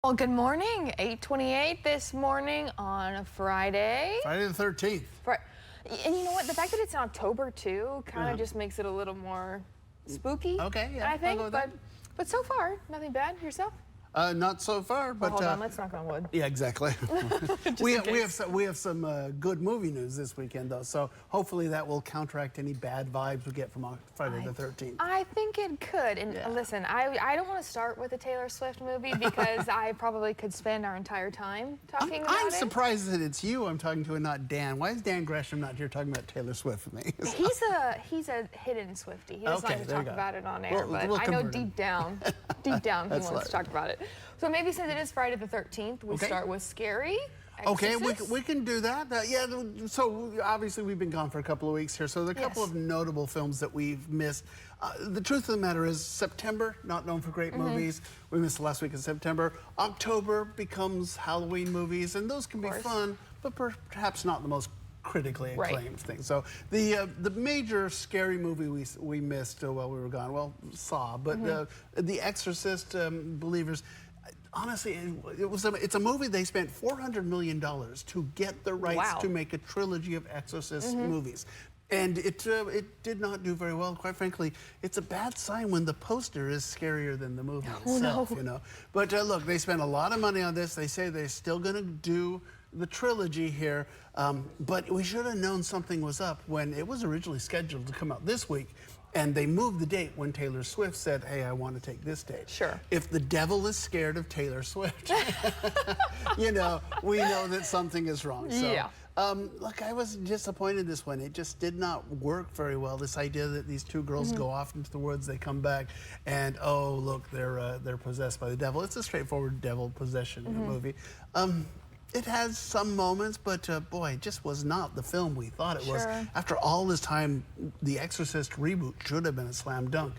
Well, good morning. 8:28 this morning on a Friday. Friday the 13th. And you know what? The fact that it's in October too kind of just makes it a little more spooky. Okay, yeah, I think, I'll go with that. but so far, nothing bad. Yourself? Not so far, but Hold on, let's knock on wood. yeah, exactly. we have some good movie news this weekend, though. So hopefully that will counteract any bad vibes we get from Friday the 13th. I think it could. And listen, I don't want to start with a Taylor Swift movie because I probably could spend our entire time talking about it. I'm surprised that it's you I'm talking to and not Dan. Why is Dan Gresham not here talking about Taylor Swift with me? He's a hidden Swiftie. He doesn't like to talk about it on air, but we'll I know deep down he wants to talk about it. So maybe since it is Friday the 13th, we start with scary. Exorcist. Okay, we can do that. Yeah, so obviously we've been gone for a couple of weeks here, so there are a couple of notable films that we've missed. The truth of the matter is September, not known for great movies. We missed the last week of September. October becomes Halloween movies, and those can be fun, but perhaps not the most critically acclaimed thing. So the major scary movie we missed while we were gone, well, Saw, but The Exorcist, believers, honestly, it's a movie they spent $400 million to get the rights to make a trilogy of Exorcist movies. And it did not do very well. Quite frankly, it's a bad sign when the poster is scarier than the movie itself, you know. But look, they spent a lot of money on this. They say they're still going to do the trilogy here, but we should have known something was up when it was originally scheduled to come out this week. And they moved the date when Taylor Swift said, hey, I want to take this date. Sure. If the devil is scared of Taylor Swift, you know, we know that something is wrong. So, look, I was disappointed this one. It just did not work very well. This idea that these two girls go off into the woods, they come back, and oh, look, they're possessed by the devil. It's a straightforward devil possession movie. It has some moments, but boy, it just was not the film we thought it was. After all this time, The Exorcist reboot should have been a slam dunk.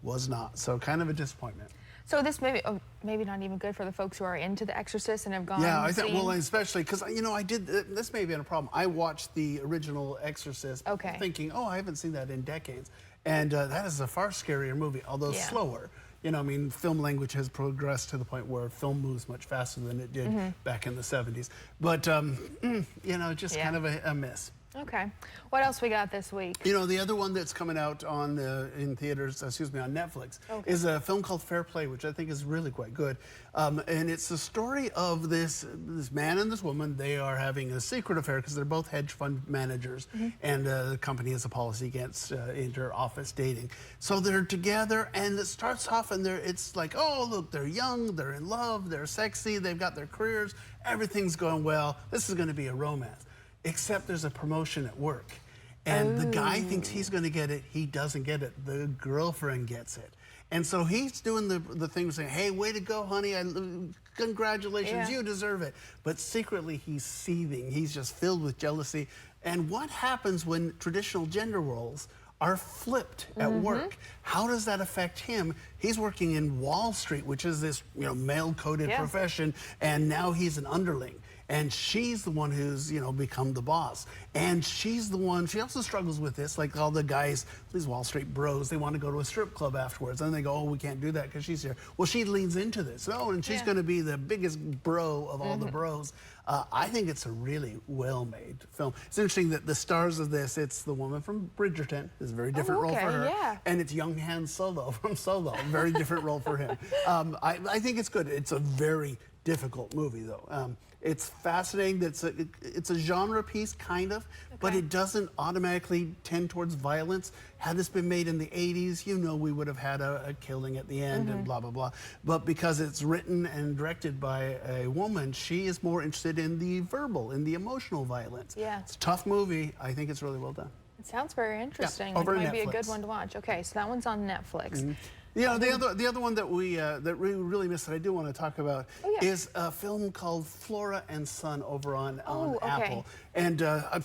Was not. So kind of a disappointment. So this maybe not even good for the folks who are into The Exorcist and have gone. Yeah, I think, well, especially because, you know, this may have been a problem. I watched the original Exorcist thinking, oh, I haven't seen that in decades. And that is a far scarier movie, although slower. You know, I mean, film language has progressed to the point where film moves much faster than it did back in the 70s. But, you know, just kind of a miss. Okay. What else we got this week? You know, the other one that's coming out on in theaters, on Netflix, is a film called Fair Play, which I think is really quite good. And it's the story of this man and this woman. They are having a secret affair because they're both hedge fund managers, and the company has a policy against inter-office dating. So they're together, and it starts off, and it's like, oh, look, they're young, they're in love, they're sexy, they've got their careers, everything's going well. This is going to be a romance. Except there's a promotion at work. And the guy thinks he's going to get it. He doesn't get it. The girlfriend gets it. And so he's doing the thing saying, hey, way to go, honey. Congratulations, you deserve it. But secretly, he's seething. He's just filled with jealousy. And what happens when traditional gender roles are flipped at work? How does that affect him? He's working in Wall Street, which is this, you know, male-coded profession, and now he's an underling. And she's the one who's, you know, become the boss. And she's the one, she also struggles with this, like all the guys, these Wall Street bros, they want to go to a strip club afterwards. And they go, oh, we can't do that because she's here. Well, she leans into this. Oh, and she's going to be the biggest bro of all the bros. I think it's a really well-made film. It's interesting that the stars of this, it's the woman from Bridgerton, it's a very different role for her. And it's young Han Solo from Solo, very different role for him. I think it's good. It's a very difficult movie, though. It's fascinating. It's a genre piece, kind of, but it doesn't automatically tend towards violence. Had this been made in the 80s, you know, we would have had a killing at the end and blah, blah, blah. But because it's written and directed by a woman, she is more interested in the verbal, in the emotional violence. It's a tough movie. I think it's really well done. It sounds very interesting. It might be a good one to watch. Okay, so that one's on Netflix. You know, the other one that we really missed that I do want to talk about is a film called Flora and Son over on Apple. And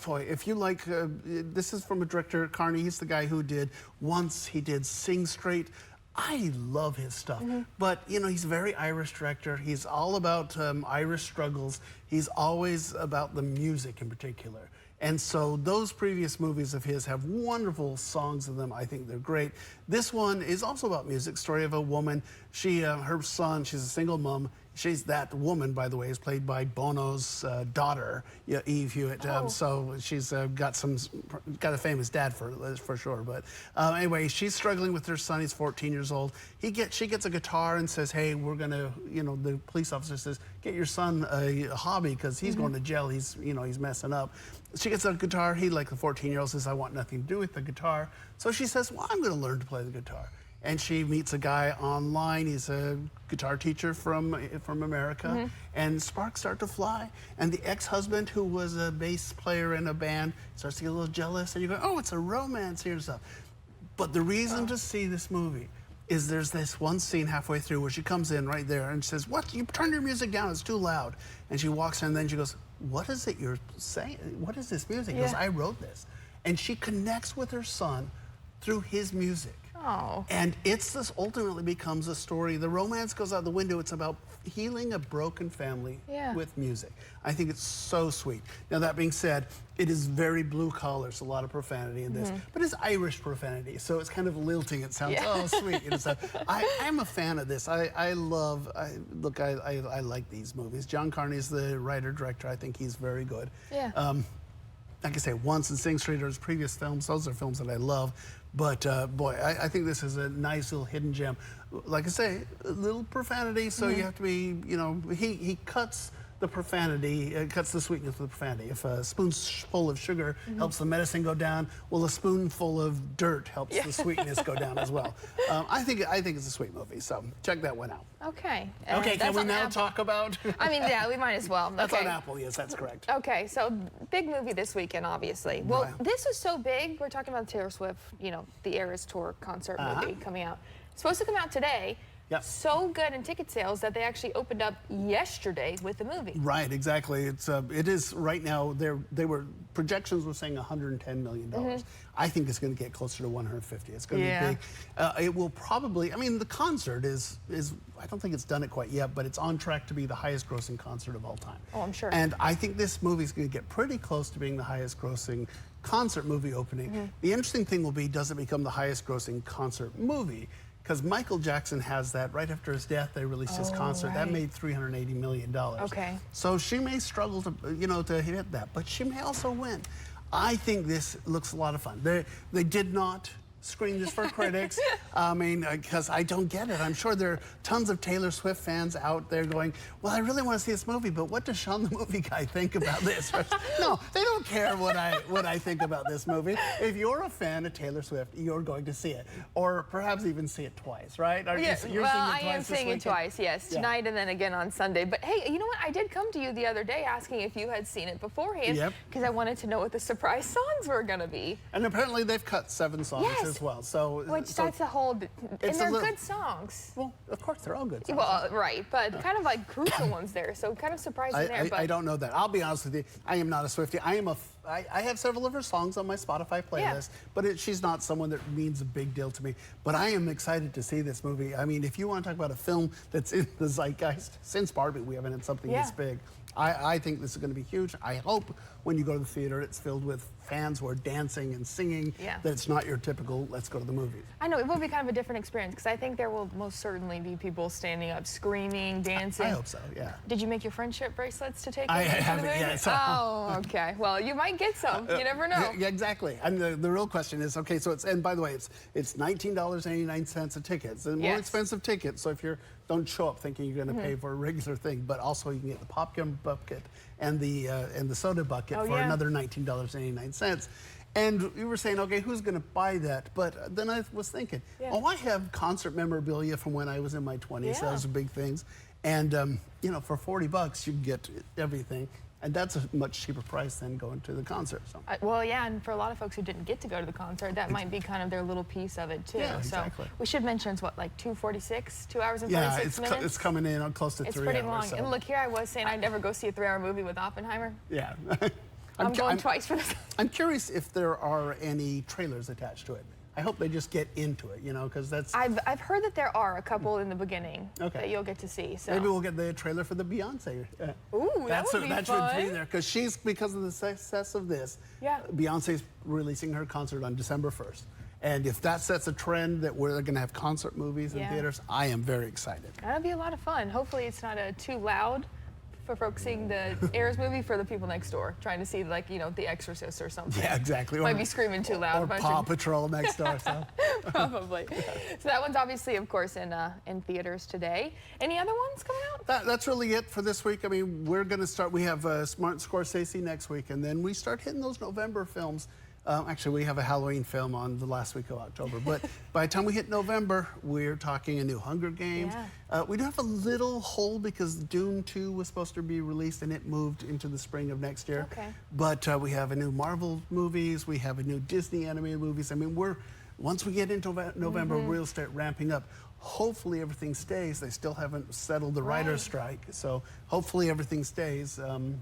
boy, if you like, this is from a director, Carney. He's the guy who did Once. He did Sing Straight. I love his stuff, but you know, he's a very Irish director. He's all about Irish struggles. He's always about the music in particular. And so those previous movies of his have wonderful songs in them. I think they're great. This one is also about music, story of a woman. She, her son, she's a single mom, that woman, by the way, is played by Bono's daughter, Eve Hewitt. So she's got a famous dad for sure. But anyway, she's struggling with her son. He's 14 years old. She gets a guitar and says, "Hey, we're gonna," the police officer says, "Get your son a hobby because he's going to jail. He's messing up." She gets a guitar. He, like the 14-year-old, says, "I want nothing to do with the guitar." So she says, "Well, I'm going to learn to play the guitar." And she meets a guy online. He's a guitar teacher from America. And sparks start to fly. And the ex-husband, who was a bass player in a band, starts to get a little jealous. And you go, "Oh, it's a romance here and stuff." But the reason to see this movie is there's this one scene halfway through where she comes in right there and says, "What? You turn your music down. It's too loud." And she walks in and then she goes, "What is it you're saying? What is this music?" She goes, "I wrote this." And she connects with her son through his music. Oh. And this ultimately becomes a story. The romance goes out the window. It's about healing a broken family with music. I think it's so sweet. Now, that being said, it is very blue collar. There's a lot of profanity in this, but it's Irish profanity, so it's kind of lilting. It sounds sweet. I'm a fan of this. I like these movies. John Carney's the writer director. I think he's very good. Yeah. Like I say, Once and Sing Street or his previous films, those are films that I love. But boy, I think this is a nice little hidden gem. Like I say, a little profanity, so you have to be, he cuts the profanity, cuts the sweetness of the profanity. If a spoonful of sugar helps the medicine go down, well, a spoonful of dirt helps the sweetness go down as well. I think it's a sweet movie, so check that one out. Okay. Okay, can we now talk about? I mean, yeah, we might as well. That's on Apple, yes, that's correct. Okay, so big movie this weekend, obviously. Well, this was so big, we're talking about Taylor Swift, the Eras Tour concert movie coming out. It's supposed to come out today. Yep. So good in ticket sales that they actually opened up yesterday with the movie. Right, exactly. It is right now. Projections were saying $110 million. I think it's going to get closer to 150. It's going to be big. It will probably. I mean, the concert is. I don't think it's done it quite yet, but it's on track to be the highest grossing concert of all time. Oh, I'm sure. And I think this movie is going to get pretty close to being the highest grossing concert movie opening. The interesting thing will be, does it become the highest grossing concert movie? Because Michael Jackson has that. Right after his death, they released his concert. Right. That made $380 million. Okay. So she may struggle to hit that, but she may also win. I think this looks a lot of fun. They did not screen this for critics. I mean, because I don't get it. I'm sure there are tons of Taylor Swift fans out there going, "Well, I really want to see this movie, but what does Sean the Movie Guy think about this?" No, they don't care what I think about this movie. If you're a fan of Taylor Swift, you're going to see it, or perhaps even see it twice, right? Yes. Well, I am seeing it twice. Yes, tonight and then again on Sunday. But hey, you know what? I did come to you the other day asking if you had seen it beforehand, because I wanted to know what the surprise songs were going to be. And apparently they've cut 7 songs as well. So that's a whole, and they're good songs. Well, of course they're all good songs. Well, right, but kind of like crucial ones there. So kind of surprising there. But I don't know that. I'll be honest with you. I am not a Swiftie. I have several of her songs on my Spotify playlist, but she's not someone that means a big deal to me. But I am excited to see this movie. I mean, if you want to talk about a film that's in the zeitgeist, since Barbie, we haven't had something this big. I think this is going to be huge. I hope when you go to the theater, it's filled with fans who are dancing and singing, that it's not your typical, let's go to the movies. I know, it will be kind of a different experience, because I think there will most certainly be people standing up, screaming, dancing. I hope so, yeah. Did you make your friendship bracelets to take? I haven't yet. So. Oh, okay. Well, you might get some. You never know. Yeah, exactly. And the real question is, okay, so and by the way, it's $19.89 a ticket. It's a more expensive ticket, so if don't show up thinking you're going to pay for a regular thing, but also you can get the popcorn bucket and the soda bucket for another $19.89. And we were saying, okay, who's going to buy that? But then I was thinking, oh, I have concert memorabilia from when I was in my 20s. Those are big things. And for $40, you can get everything. And that's a much cheaper price than going to the concert. So. Well, yeah, and for a lot of folks who didn't get to go to the concert, that might be kind of their little piece of it, too. Yeah, exactly. So we should mention it's what, like 2:46, 2 hours and 46 minutes? Yeah, it's coming in on close to 3 hours. It's pretty long. So. And look, here I was saying I'd never go see a 3-hour movie with Oppenheimer. Yeah. I'm going twice for this. I'm curious if there are any trailers attached to it. I hope they just get into it, because that's... I've heard that there are a couple in the beginning that you'll get to see. So maybe we'll get the trailer for the Beyonce. Ooh, that would be fun. That should be there, because of the success of this, Beyonce's releasing her concert on December 1st. And if that sets a trend that we're going to have concert movies in theaters, I am very excited. That'll be a lot of fun. Hopefully it's not too loud for folks seeing the Airs movie for the people next door, trying to see, like, you know, The Exorcist or something. Yeah, exactly. Might be screaming too loud. Or Paw Patrol next door. So. Probably. So that one's obviously, of course, in theaters today. Any other ones coming out? That's really it for this week. I mean, we're going to start, we have Martin Scorsese next week, and then we start hitting those November films. Actually, we have a Halloween film on the last week of October, but by the time we hit November, we're talking a new Hunger Games. We do have a little hole because Dune 2 was supposed to be released and it moved into the spring of next year. But we have a new Marvel movies, we have a new Disney animated movies. I mean, once we get into November, we'll start ramping up. Hopefully everything stays. They still haven't settled the writer's strike, so hopefully everything stays. And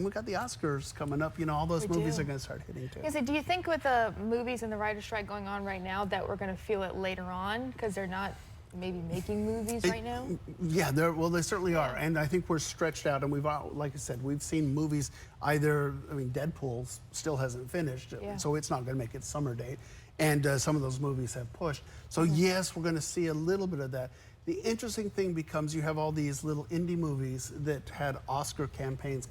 we've got the Oscars coming up. You know, all those movies are going to start hitting too. Do you think with the movies and the writer's strike going on right now that we're going to feel it later on because they're not maybe making movies right now? Yeah, they certainly are, and I think we're stretched out. And we've, like I said, we've seen movies either. I mean, Deadpool still hasn't finished, so it's not going to make its summer date. And some of those movies have pushed. So yes, we're going to see a little bit of that. The interesting thing becomes you have all these little indie movies that had Oscar campaigns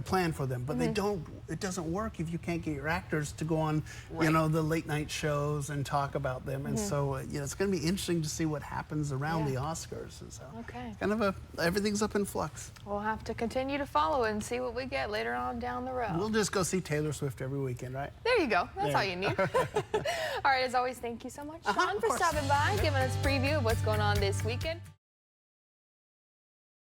planned for them, but they don't. It doesn't work if you can't get your actors to go on, you know, the late night shows and talk about them. And so, you know, it's going to be interesting to see what happens around the Oscars. And so, kind of everything's up in flux. We'll have to continue to follow and see what we get later on down the road. We'll just go see Taylor Swift every weekend, right? There you go. That's all you need. All right, as always, thank you so much, Sean, for stopping by, giving us a preview of what's going on this weekend.